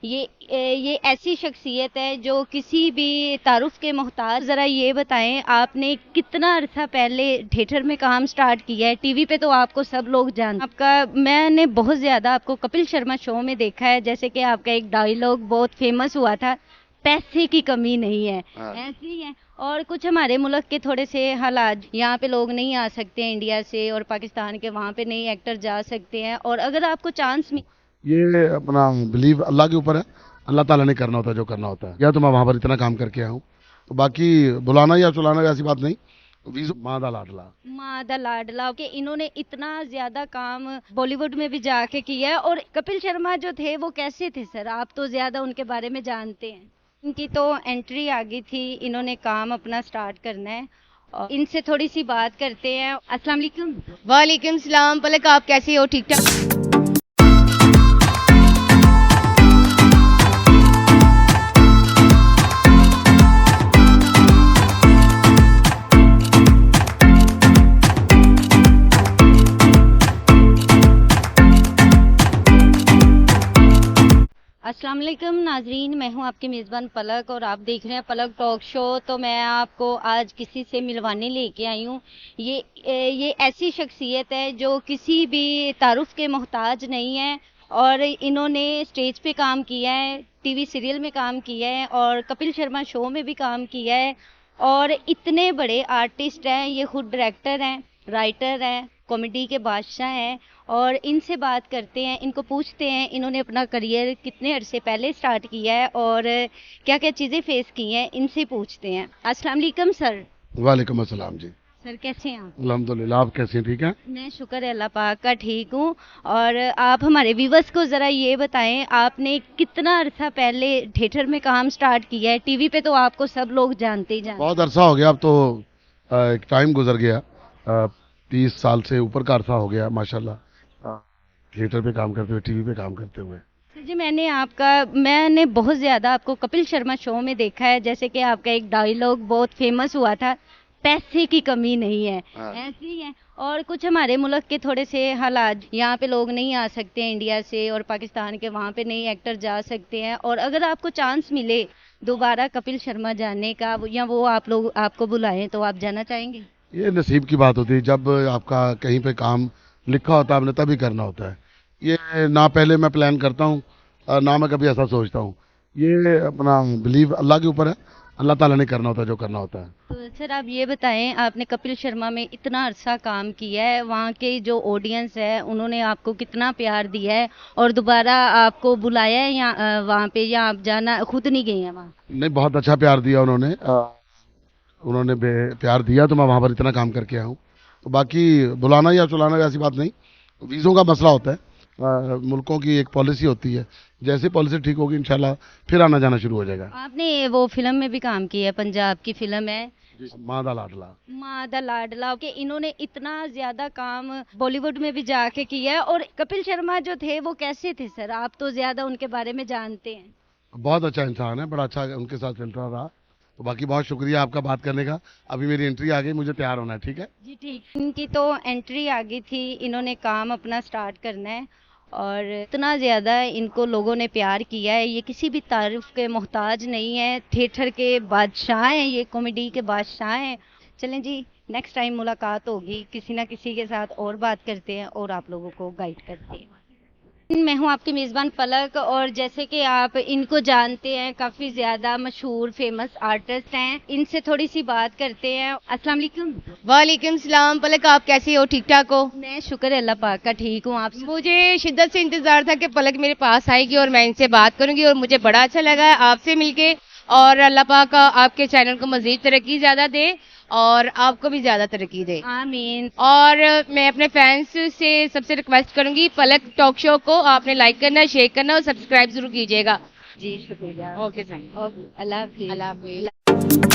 ये ऐसी शख्सियत है जो किसी भी तारुफ के मोहताज। ज़रा ये बताएं, आपने कितना अरसा पहले थिएटर में काम स्टार्ट किया है? टीवी पे तो आपको सब लोग जानते हैं। आपका मैंने बहुत ज़्यादा आपको कपिल शर्मा शो में देखा है, जैसे कि आपका एक डायलॉग बहुत फेमस हुआ था, पैसे की कमी नहीं है। हाँ। ऐसे ही है। और कुछ हमारे मुल्क के थोड़े से हालात, यहाँ पे लोग नहीं आ सकते हैं इंडिया से, और पाकिस्तान के वहाँ पे नए एक्टर जा सकते हैं, और अगर आपको चांस ये अपना बिलीव अल्लाह के ऊपर है। अल्लाह ताला ने करना होता है जो करना होता है। या तो मैं वहां पर इतना काम करके आया हूँ, तो बाकी बुलाना या चुलाना ऐसी बात नहीं। वीज़ माँ दा लाडला। मादा लाडला के इन्होंने इतना ज्यादा काम बॉलीवुड में भी जाके किया है। और कपिल शर्मा जो थे वो कैसे थे सर? आप तो ज्यादा उनके बारे में जानते हैं। इनकी तो एंट्री आ गई थी, इन्होंने काम अपना स्टार्ट करना है, और इनसे थोड़ी सी बात करते हैं। अस्सलाम वालेकुम। वालेकुम सलाम। पलक, आप कैसे हो? ठीक ठाक। अस्सलाम वालेकुम नाजरीन, मैं हूं आपकी मेज़बान पलक और आप देख रहे हैं पलक टॉक शो। तो मैं आपको आज किसी से मिलवाने लेके आई हूं। ये ऐसी शख्सियत है जो किसी भी तारुफ के मोहताज नहीं है, और इन्होंने स्टेज पे काम किया है, टीवी सीरियल में काम किया है, और कपिल शर्मा शो में भी काम किया है, और इतने बड़े आर्टिस्ट हैं। ये खुद डायरेक्टर हैं, राइटर हैं, कॉमेडी के बादशाह हैं। और इनसे बात करते हैं, इनको पूछते हैं इन्होंने अपना करियर कितने अरसे पहले स्टार्ट किया है और क्या क्या चीज़ें फेस की हैं, इनसे पूछते हैं। अस्सलाम वालेकुम सर। वालेकुम अस्सलाम जी। सर कैसे हैं आप? अल्हम्दुलिल्लाह, आप कैसे हैं? ठीक है। मैं शुक्र है अल्लाह पाक का ठीक हूँ। और आप हमारे व्यूवर्स को ज़रा ये बताएं, आपने कितना अरसा पहले थिएटर में काम स्टार्ट किया है? टीवी पे तो आपको सब लोग जानते ही जानते बहुत अरसा हो गया, अब तो एक टाइम गुजर गया। 30 साल से ऊपर का अरसा हो गया माशाल्लाह, थिएटर पे काम करते हुए, टीवी पे काम करते हुए। हैं जी। मैंने बहुत ज़्यादा आपको कपिल शर्मा शो में देखा है, जैसे कि आपका एक डायलॉग बहुत फेमस हुआ था, पैसे की कमी नहीं है। हाँ। ऐसे ही है। और कुछ हमारे मुल्क के थोड़े से हालात, यहाँ पे लोग नहीं आ सकते हैं इंडिया से, और पाकिस्तान के वहाँ पे नए एक्टर जा सकते हैं, और अगर आपको चांस मिले दोबारा कपिल शर्मा जाने का, या वो आप लोग आपको बुलाएं, तो आप जाना चाहेंगे? ये नसीब की बात होती है। जब आपका कहीं पे काम लिखा होता है आपने, तभी करना होता है। ये ना पहले मैं प्लान करता हूँ, ना मैं कभी ऐसा सोचता हूँ। ये अपना बिलीव अल्लाह के ऊपर है। अल्लाह ताला ने करना होता है जो करना होता है। तो सर आप ये बताएं, आपने कपिल शर्मा में इतना अरसा काम किया है, वहाँ के जो ऑडियंस है उन्होंने आपको कितना प्यार दिया है, और दोबारा आपको बुलाया है या वहाँ पे, या आप जाना खुद नहीं गए हैं वहाँ? नहीं, बहुत अच्छा प्यार दिया उन्होंने। उन्होंने प्यार दिया तो मैं वहाँ पर इतना काम करके आया हूँ। तो बाकी बुलाना या चुलाना ऐसी बात नहीं। वीज़ों का मसला होता है। मुल्कों की एक पॉलिसी होती है, जैसे पॉलिसी ठीक होगी इंशाल्लाह फिर आना जाना शुरू हो जाएगा। आपने वो फिल्म में भी काम किया है, पंजाब की फिल्म है माँ दा लाडला। मादा लाडला के, इन्होंने इतना ज्यादा काम बॉलीवुड में भी जाके किया है। और कपिल शर्मा जो थे वो कैसे थे सर? आप तो ज्यादा उनके बारे में जानते हैं। बहुत अच्छा इंसान है, बड़ा अच्छा उनके साथ चलता रहा। तो बाकी बहुत शुक्रिया आपका बात करने का। अभी मेरी एंट्री आ गई, मुझे तैयार होना है। ठीक है जी ठीक। इनकी तो एंट्री आ गई थी, इन्होंने काम अपना स्टार्ट करना है, और इतना ज़्यादा इनको लोगों ने प्यार किया है। ये किसी भी तारीफ के मोहताज नहीं है, थिएटर के बादशाह हैं, ये कॉमेडी के बादशाह हैं। चलें जी, नेक्स्ट टाइम मुलाकात होगी, किसी ना किसी के साथ और बात करते हैं और आप लोगों को गाइड करते हैं। मैं हूं आपकी मेज़बान पलक, और जैसे कि आप इनको जानते हैं, काफ़ी ज़्यादा मशहूर फेमस आर्टिस्ट हैं। इनसे थोड़ी सी बात करते हैं। अस्सलाम वालेकुम। वालेकुम सलाम। पलक, आप कैसे हो? ठीक ठाक हो? मैं शुक्र है अल्लाह पाक का ठीक हूँ। आप? मुझे शिद्दत से इंतजार था कि पलक मेरे पास आएगी और मैं इनसे बात करूंगी, और मुझे बड़ा अच्छा लगा है आपसे मिलके। और अल्लाह पाक आपके चैनल को मजीद तरक्की ज्यादा दे और आपको भी ज्यादा तरक्की दे। आमीन। और मैं अपने फैंस से सबसे रिक्वेस्ट करूंगी, पलक टॉक शो को आपने लाइक करना, शेयर करना और सब्सक्राइब जरूर कीजिएगा। जी शुक्रिया। ओके, थैंक ओके, अल्लाह हाफिज़। अल्लाह हाफिज़।